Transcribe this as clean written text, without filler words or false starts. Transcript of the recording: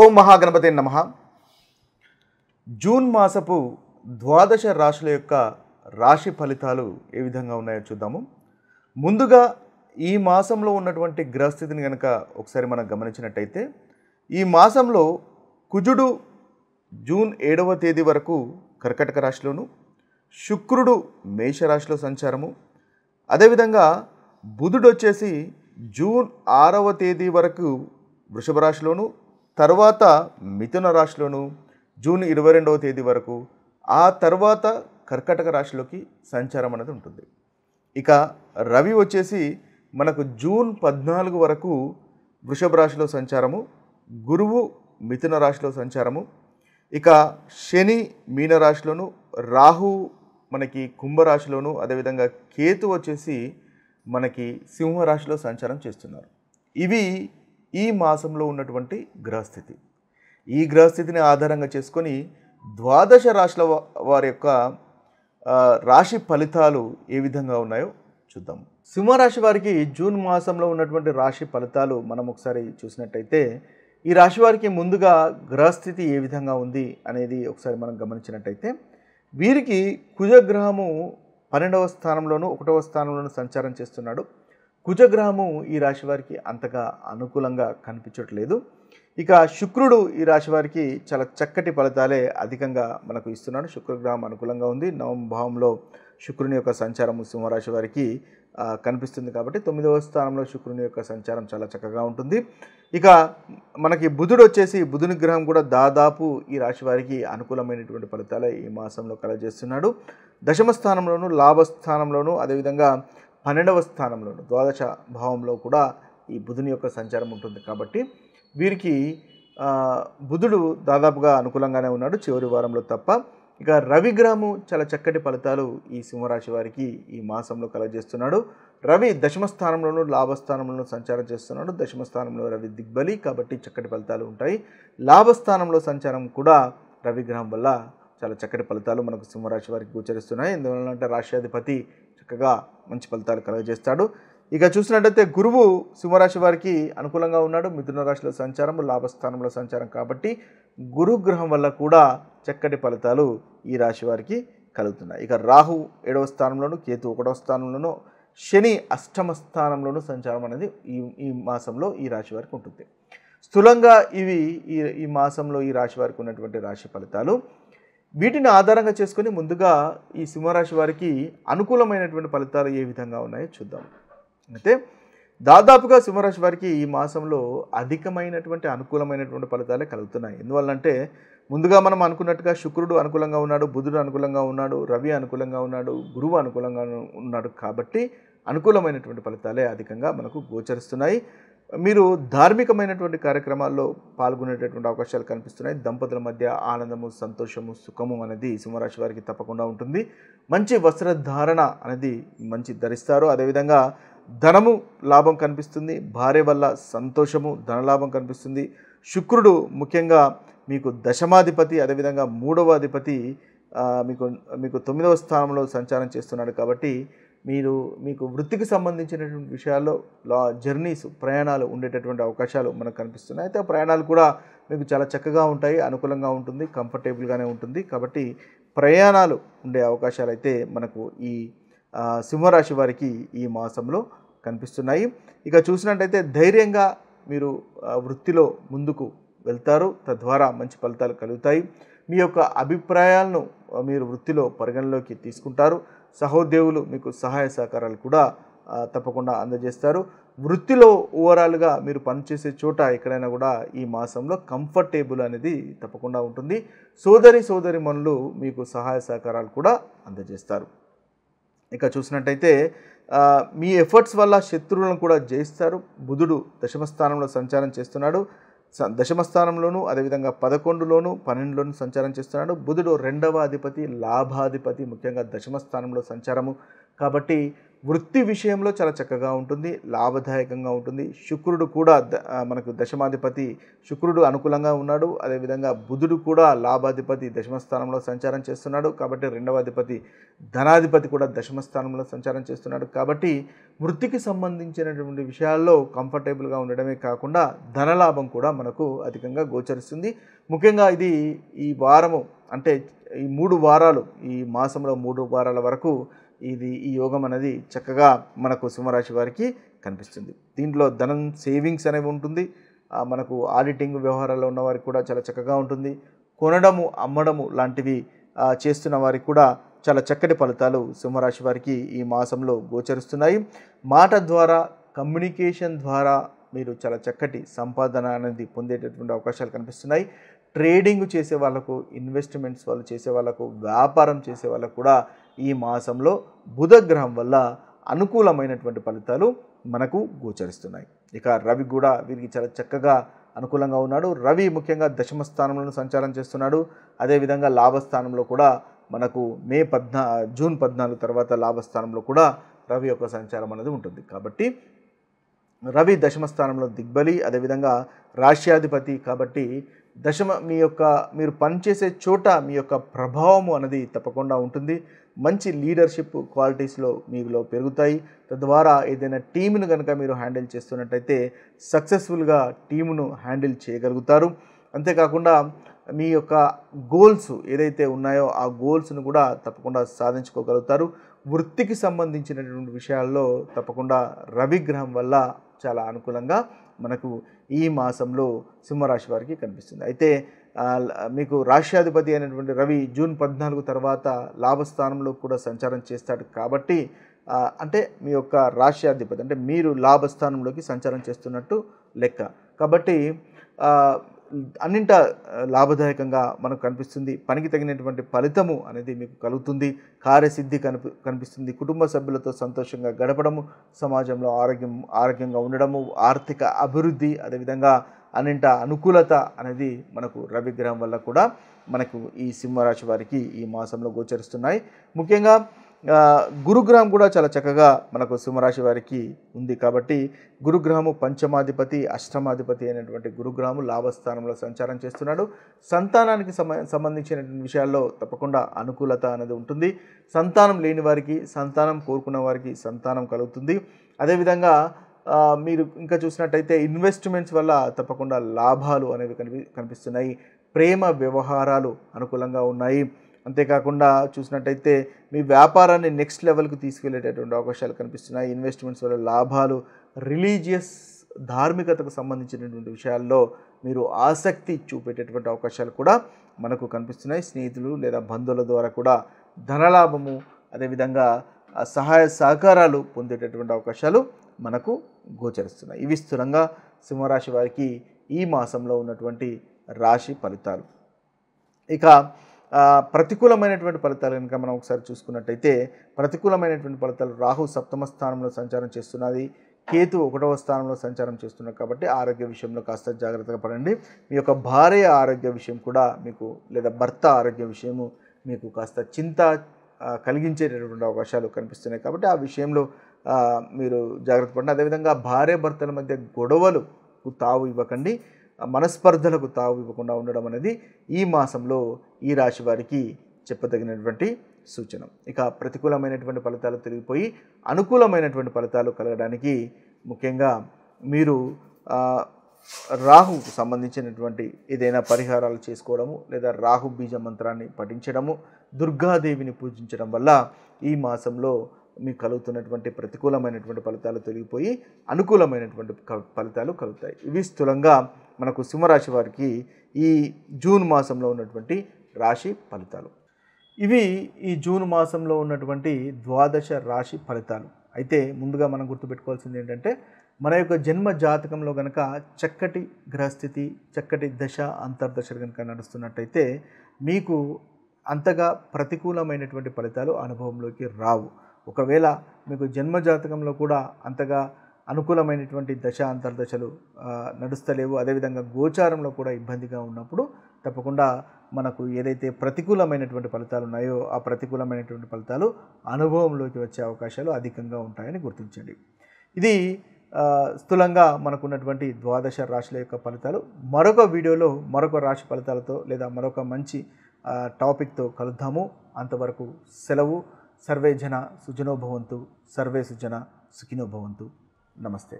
ఓం మహాగణపతే నమః. జూన్ మాసపు ద్వాదశ రాశుల యొక్క రాశి ఫలితాలు ఏ విధంగా ఉన్నాయో చూద్దాము. ముందుగా ఈ మాసంలో ఉన్నటువంటి గ్రహస్థితిని కనుక ఒకసారి మనం గమనించినట్టయితే, ఈ మాసంలో కుజుడు జూన్ 7వ తేదీ వరకు కర్కటక రాశిలోను, శుక్రుడు మేషరాశిలో సంచారము, అదేవిధంగా బుధుడు వచ్చేసి జూన్ 6వ తేదీ వరకు వృషభ రాశిలోను, తర్వాత మిథున రాశిలోను జూన్ 22వ తేదీ వరకు, ఆ తర్వాత కర్కటక రాశిలోకి సంచారం అనేది ఉంటుంది. ఇక రవి వచ్చేసి మనకు జూన్ 14 వరకు వృషభ రాశిలో సంచారము, గురువు మిథున రాశిలో సంచారము, ఇక శని మీనరాశిలోను, రాహు మనకి కుంభరాశిలోను, అదేవిధంగా కేతు వచ్చేసి మనకి సింహరాశిలో సంచారం చేస్తున్నారు. ఇవి ఈ మాసంలో ఉన్నటువంటి గ్రహస్థితి. ఈ గ్రహస్థితిని ఆధారంగా చేసుకొని ద్వాదశ రాశుల వారి యొక్క రాశి ఫలితాలు ఏ విధంగా ఉన్నాయో చూద్దాం. సింహరాశి వారికి జూన్ మాసంలో ఉన్నటువంటి రాశి ఫలితాలు మనం ఒకసారి చూసినట్టయితే, ఈ రాశి వారికి ముందుగా గ్రహస్థితి ఏ విధంగా ఉంది అనేది ఒకసారి మనం గమనించినట్టయితే, వీరికి కుజగ్రహము 12వ స్థానంలోను 1వ స్థానంలోను సంచారం చేస్తున్నాడు. కుజగ్రహము ఈ రాశి వారికి అంతగా అనుకూలంగా కనిపించట్లేదు. ఇక శుక్రుడు ఈ రాశి వారికి చాలా చక్కటి ఫలితాలే అధికంగా మనకు ఇస్తున్నాడు. శుక్రగ్రహం అనుకూలంగా ఉంది. నవమ భావంలో శుక్రుని యొక్క సంచారం సింహరాశి వారికి కనిపిస్తుంది కాబట్టి 9వ స్థానంలో శుక్రుని యొక్క సంచారం చాలా చక్కగా ఉంటుంది. ఇక మనకి బుధుడు వచ్చేసి బుధుని గ్రహం కూడా దాదాపు ఈ రాశి వారికి అనుకూలమైనటువంటి ఫలితాలే ఈ మాసంలో కలగజేస్తున్నాడు. దశమ స్థానంలోను, లాభస్థానంలోను, అదేవిధంగా 12వ స్థానంలోను ద్వాదశ భావంలో కూడా ఈ బుధుని యొక్క సంచారం ఉంటుంది కాబట్టి వీరికి బుధుడు దాదాపుగా అనుకూలంగానే ఉన్నాడు చివరి వారంలో తప్ప. ఇక రవిగ్రహము చాలా చక్కటి ఫలితాలు ఈ సింహరాశి వారికి ఈ మాసంలో కలగజేస్తున్నాడు. రవి దశమ స్థానంలోను, లాభస్థానంలోనూ సంచారం చేస్తున్నాడు. దశమ స్థానంలో రవి దిగ్బలి కాబట్టి చక్కటి ఫలితాలు ఉంటాయి. లాభస్థానంలో సంచారం కూడా రవిగ్రహం వల్ల చాలా చక్కటి ఫలితాలు మనకు సింహరాశి వారికి గోచరిస్తున్నాయి. ఎందువల్లంటే రాష్ట్రాధిపతి చక్కగా మంచి ఫలితాలు కలుగజేస్తాడు. ఇక చూసినట్టయితే గురువు సింహరాశి వారికి అనుకూలంగా ఉన్నాడు. మిథున రాశిలో సంచారం, లాభస్థానంలో సంచారం కాబట్టి గురుగ్రహం వల్ల కూడా చక్కటి ఫలితాలు ఈ రాశి వారికి కలుగుతున్నాయి. ఇక రాహు 7వ స్థానంలోను, కేతు 1వ స్థానంలోను, శని 8వ స్థానంలోను సంచారం అనేది ఈ మాసంలో ఈ రాశి వారికి ఉంటుంది. స్థూలంగా ఇవి ఈ మాసంలో ఈ రాశి వారికి ఉన్నటువంటి రాశి ఫలితాలు. వీటిని ఆధారంగా చేసుకొని ముందుగా ఈ సింహరాశి వారికి అనుకూలమైనటువంటి ఫలితాలు ఏ విధంగా ఉన్నాయో చూద్దాం. అయితే దాదాపుగా సింహరాశి వారికి ఈ మాసంలో అధికమైనటువంటి అనుకూలమైనటువంటి ఫలితాలే కలుగుతున్నాయి. ఎందువల్లంటే ముందుగా మనం అనుకున్నట్టుగా శుక్రుడు అనుకూలంగా ఉన్నాడు, బుధుడు అనుకూలంగా ఉన్నాడు, రవి అనుకూలంగా ఉన్నాడు, గురువు అనుకూలంగా ఉన్నాడు కాబట్టి అనుకూలమైనటువంటి ఫలితాలే అధికంగా మనకు గోచరిస్తున్నాయి. మీరు ధార్మికమైనటువంటి కార్యక్రమాల్లో పాల్గొనేటటువంటి అవకాశాలు కనిపిస్తున్నాయి. దంపతుల మధ్య ఆనందము, సంతోషము, సుఖము అనేది సింహరాశి వారికి తప్పకుండా ఉంటుంది. మంచి వస్త్రధారణ అనేది మంచి ధరిస్తారు. అదేవిధంగా ధనము లాభం కనిపిస్తుంది. భార్య వల్ల సంతోషము, ధనలాభం కనిపిస్తుంది. శుక్రుడు ముఖ్యంగా మీకు దశమాధిపతి, అదేవిధంగా 3వ అధిపతి మీకు 9వ స్థానంలో సంచారం చేస్తున్నాడు కాబట్టి మీకు వృత్తికి సంబంధించినటువంటి విషయాల్లో జర్నీస్, ప్రయాణాలు ఉండేటటువంటి అవకాశాలు మనకు కనిపిస్తున్నాయి. అయితే ప్రయాణాలు కూడా మీకు చాలా చక్కగా ఉంటాయి, అనుకూలంగా ఉంటుంది, కంఫర్టబుల్గానే ఉంటుంది. కాబట్టి ప్రయాణాలు ఉండే అవకాశాలు అయితే మనకు ఈ సింహరాశి వారికి ఈ మాసంలో కనిపిస్తున్నాయి. ఇక చూసినట్టయితే ధైర్యంగా మీరు వృత్తిలో ముందుకు వెళ్తారు, తద్వారా మంచి ఫలితాలు కలుగుతాయి. మీ యొక్క అభిప్రాయాలను మీరు వృత్తిలో పరిగణలోకి తీసుకుంటారు. సహోద్యోగులు మీకు సహాయ సహకారాలు కూడా తప్పకుండా అందజేస్తారు. వృత్తిలో ఓవరాల్గా మీరు పనిచేసే చోట ఎక్కడైనా కూడా ఈ మాసంలో కంఫర్టబుల్ అనేది తప్పకుండా ఉంటుంది. సోదరిమణులు మీకు సహాయ సహకారాలు కూడా అందజేస్తారు. ఇక చూసినట్టయితే మీ ఎఫర్ట్స్ వల్ల శత్రువులను కూడా జయిస్తారు. బుధుడు దశమ స్థానంలో సంచారం చేస్తున్నాడు. దశమ స్థానంలోను, అదేవిధంగా 11లోను 12లోను సంచారం చేస్తున్నాడు. బుధుడు 2వ అధిపతి, లాభాధిపతి, ముఖ్యంగా దశమ స్థానంలో సంచారము కాబట్టి వృత్తి విషయంలో చాలా చక్కగా ఉంటుంది, లాభదాయకంగా ఉంటుంది. శుక్రుడు కూడా మనకు దశమాధిపతి శుక్రుడు అనుకూలంగా ఉన్నాడు. అదేవిధంగా బుధుడు కూడా లాభాధిపతి దశమ స్థానంలో సంచారం చేస్తున్నాడు. కాబట్టి రెండవ అధిపతి ధనాధిపతి కూడా దశమ స్థానంలో సంచారం చేస్తున్నాడు. కాబట్టి వృత్తికి సంబంధించినటువంటి విషయాల్లో కంఫర్టబుల్గా ఉండడమే కాకుండా ధనలాభం కూడా మనకు అధికంగా గోచరిస్తుంది. ముఖ్యంగా ఇది ఈ వారము అంటే ఈ 3 వారాలు, ఈ మాసంలో 3 వారాల వరకు ఈ యోగం అనేది చక్కగా మనకు సింహరాశి వారికి కనిపిస్తుంది. దీంట్లో ధనం సేవింగ్స్ అనేవి ఉంటుంది. మనకు ఆడిటింగ్ వ్యవహారాల్లో ఉన్న వారికి కూడా చాలా చక్కగా ఉంటుంది. కొనడము అమ్మడము లాంటివి చేస్తున్న వారికి కూడా చాలా చక్కటి ఫలితాలు సింహరాశి వారికి ఈ మాసంలో గోచరిస్తున్నాయి. మాట ద్వారా, కమ్యూనికేషన్ ద్వారా మీరు చాలా చక్కటి సంపాదన అనేది పొందేటటువంటి అవకాశాలు కనిపిస్తున్నాయి. ట్రేడింగ్ చేసే వాళ్ళకు, ఇన్వెస్ట్మెంట్స్ వాళ్ళు చేసే వాళ్ళకు, వ్యాపారం చేసే వాళ్ళకు కూడా ఈ మాసంలో బుధగ్రహం వల్ల అనుకూలమైనటువంటి ఫలితాలు మనకు గోచరిస్తున్నాయి. ఇక రవి కూడా వీరికి చాలా చక్కగా అనుకూలంగా ఉన్నాడు. రవి ముఖ్యంగా దశమ స్థానంలో సంచారం చేస్తున్నాడు. అదేవిధంగా లాభస్థానంలో కూడా మనకు జూన్ 14 తర్వాత లాభస్థానంలో కూడా రవి యొక్క సంచారం అనేది ఉంటుంది. కాబట్టి రవి దశమ స్థానంలో దిగ్బలి, అదేవిధంగా రాశ్యాధిపతి. కాబట్టి మీరు పనిచేసే చోట మీ యొక్క ప్రభావము అనేది తప్పకుండా ఉంటుంది. మంచి లీడర్షిప్ క్వాలిటీస్లో మీలో పెరుగుతాయి. తద్వారా ఏదైనా టీమును కనుక మీరు హ్యాండిల్ చేస్తున్నట్టయితే సక్సెస్ఫుల్గా టీమును హ్యాండిల్ చేయగలుగుతారు. అంతేకాకుండా మీ యొక్క గోల్స్ ఏదైతే ఉన్నాయో ఆ గోల్స్ను కూడా తప్పకుండా సాధించుకోగలుగుతారు. వృత్తికి సంబంధించినటువంటి విషయాల్లో తప్పకుండా రవిగ్రహం వల్ల చాలా అనుకూలంగా మనకు ఈ మాసంలో సింహరాశి వారికి కనిపిస్తుంది. అయితే మీకు రాశ్యాధిపతి అయినటువంటి రవి జూన్ 14 తర్వాత లాభస్థానంలో కూడా సంచారం చేస్తాడు. కాబట్టి అంటే మీ యొక్క రాశ్యాధిపతి అంటే మీరు లాభస్థానంలోకి సంచారం చేస్తున్నట్టు లెక్క. కాబట్టి అన్నింటా లాభదాయకంగా మనకు కనిపిస్తుంది. పనికి తగినటువంటి ఫలితము అనేది మీకు కలుగుతుంది. కార్యసిద్ధి కనిపిస్తుంది. కుటుంబ సభ్యులతో సంతోషంగా గడపడము, సమాజంలో ఆరోగ్యంగా ఉండడము, ఆర్థిక అభివృద్ధి, అదేవిధంగా అన్నింటా అనుకూలత అనేది మనకు రవిగ్రహం వల్ల కూడా మనకు ఈ సింహరాశి వారికి ఈ మాసంలో గోచరిస్తున్నాయి. ముఖ్యంగా గురుగ్రహం కూడా చాలా చక్కగా మనకు సింహరాశి వారికి ఉంది. కాబట్టి గురుగ్రహము పంచమాధిపతి, అష్టమాధిపతి అయినటువంటి గురుగ్రహము లాభస్థానంలో సంచారం చేస్తున్నాడు. సంతానానికి సంబంధించినటువంటి విషయాల్లో తప్పకుండా అనుకూలత అనేది ఉంటుంది. సంతానం లేని వారికి, సంతానం కోరుకున్న వారికి సంతానం కలుగుతుంది. అదేవిధంగా మీరు ఇంకా చూసినట్టయితే ఇన్వెస్ట్మెంట్స్ వల్ల తప్పకుండా లాభాలు అనేవి కనిపిస్తున్నాయి. ప్రేమ వ్యవహారాలు అనుకూలంగా ఉన్నాయి. అంతేకాకుండా చూసినట్టయితే మీ వ్యాపారాన్ని నెక్స్ట్ లెవెల్కి తీసుకెళ్లేటటువంటి అవకాశాలు కనిపిస్తున్నాయి. ఇన్వెస్ట్మెంట్స్ వల్ల లాభాలు, రిలీజియస్ ధార్మికతకు సంబంధించినటువంటి విషయాల్లో మీరు ఆసక్తి చూపేటటువంటి అవకాశాలు కూడా మనకు కనిపిస్తున్నాయి. స్నేహితులు లేదా బంధువుల ద్వారా కూడా ధనలాభము, అదేవిధంగా సహాయ సహకారాలు పొందేటటువంటి అవకాశాలు మనకు గోచరిస్తున్నాయి. ఇవి స్థిరంగా సింహరాశి వారికి ఈ మాసంలో ఉన్నటువంటి రాశి ఫలితాలు. ఇక ప్రతికూలమైనటువంటి ఫలితాలు కనుక మనం ఒకసారి చూసుకున్నట్టయితే ప్రతికూలమైనటువంటి ఫలితాలు రాహు సప్తమ స్థానంలో సంచారం చేస్తున్నది, కేతు 1వ స్థానంలో సంచారం చేస్తున్నారు. కాబట్టి ఆరోగ్య విషయంలో కాస్త జాగ్రత్తగా పడండి. మీ యొక్క భార్య ఆరోగ్య విషయం కూడా మీకు లేదా భర్త ఆరోగ్య విషయము మీకు కాస్త చింత కలిగించేటటువంటి అవకాశాలు కనిపిస్తున్నాయి. కాబట్టి ఆ విషయంలో మీరు జాగ్రత్త పడండి. అదేవిధంగా భార్య భర్తల మధ్య గొడవలకు తావు ఇవ్వకండి. మనస్పర్ధలకు తావు ఇవ్వకుండా ఉండడం అనేది ఈ మాసంలో ఈ రాశి వారికి చెప్పదగినటువంటి సూచన. ఇక ప్రతికూలమైనటువంటి ఫలితాలు తిరిగిపోయి అనుకూలమైనటువంటి ఫలితాలు కలగడానికి ముఖ్యంగా మీరు రాహుకు సంబంధించినటువంటి ఏదైనా పరిహారాలు చేసుకోవడము, లేదా రాహు బీజ మంత్రాన్ని పఠించడము, దుర్గాదేవిని పూజించడం వల్ల ఈ మాసంలో మీకు కలుగుతున్నటువంటి ప్రతికూలమైనటువంటి ఫలితాలు తొలగిపోయి అనుకూలమైనటువంటి ఫలితాలు కలుగుతాయి. ఇవి స్థూలంగా మనకు సింహరాశి వారికి ఈ జూన్ మాసంలో ఉన్నటువంటి రాశి ఫలితాలు. ఇవి ఈ జూన్ మాసంలో ఉన్నటువంటి ద్వాదశ రాశి ఫలితాలు. అయితే ముందుగా మనం గుర్తుపెట్టుకోవాల్సింది ఏంటంటే మన యొక్క జన్మ జాతకంలో కనుక చక్కటి గ్రహస్థితి, చక్కటి దశ అంతర్దశలు కనుక నడుస్తున్నట్టయితే మీకు అంతగా ప్రతికూలమైనటువంటి ఫలితాలు అనుభవంలోకి రావు. ఒకవేళ మీకు జన్మ జాతకంలో కూడా అంతగా అనుకూలమైనటువంటి దశ అంతర్దశలు నడుస్తలేవు, అదేవిధంగా గోచారంలో కూడా ఇబ్బందిగా ఉన్నప్పుడు తప్పకుండా మనకు ఏదైతే ప్రతికూలమైనటువంటి ఫలితాలు ఉన్నాయో ఆ ప్రతికూలమైనటువంటి ఫలితాలు అనుభవంలోకి వచ్చే అవకాశాలు అధికంగా ఉంటాయని గుర్తించండి. ఇది స్థూలంగా మనకున్నటువంటి ద్వాదశ రాశుల యొక్క ఫలితాలు. మరొక వీడియోలో మరొక రాశి ఫలితాలతో లేదా మరొక మంచి టాపిక్తో కలుద్దాము. అంతవరకు సెలవు. సర్వే జన సుజనో భవంతు, సర్వే సుజన సుఖినో భవంతు. నమస్తే.